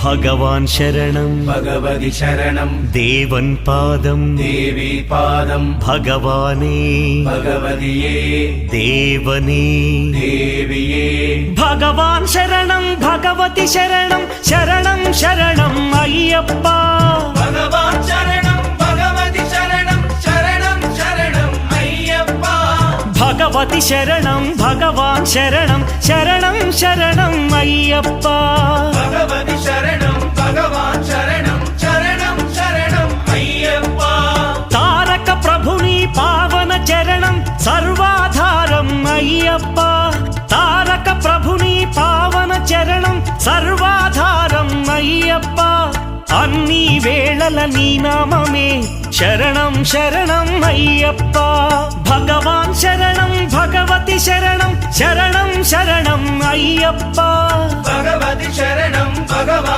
ഭഗവാൻ ശരണം ഭഗവതി ശരണം ദേവൻ പാദം ദേവി പാദം ഭഗവാനേ ഭഗവതിയേ ദേവനേ ദേവിയേ ഭഗവാൻ ശരണം ഭഗവതി ശരണം ശരണം ശരണം അയ്യപ്പ ഭഗവാൻ ശരണം ഭഗവതി ശരണം ശരണം ശരണം അയ്യപ്പ ഭഗവതി ശരണം ഭഗവാൻ ശരണം ശരണം ശരണം അയ്യപ്പ ഭഗവതി ശരണം ഭഗവാൻ ശരണം ശരണം ശരണം അയ്യപ്പ താരക ప్రభుని పావన చరణం సర్వాధారం అయ్యప్ప తారక ప్రభుని పావన చరణం సర్వాధారం అయ్యప్ప అన్ని వేళల నీ నామమే శరణం శరణం అయ్యప్ప భగవాన్ శరణం భగవతి శరణం శరణం శరణం అయ్యప్ప భగవతి శరణం భగవాన్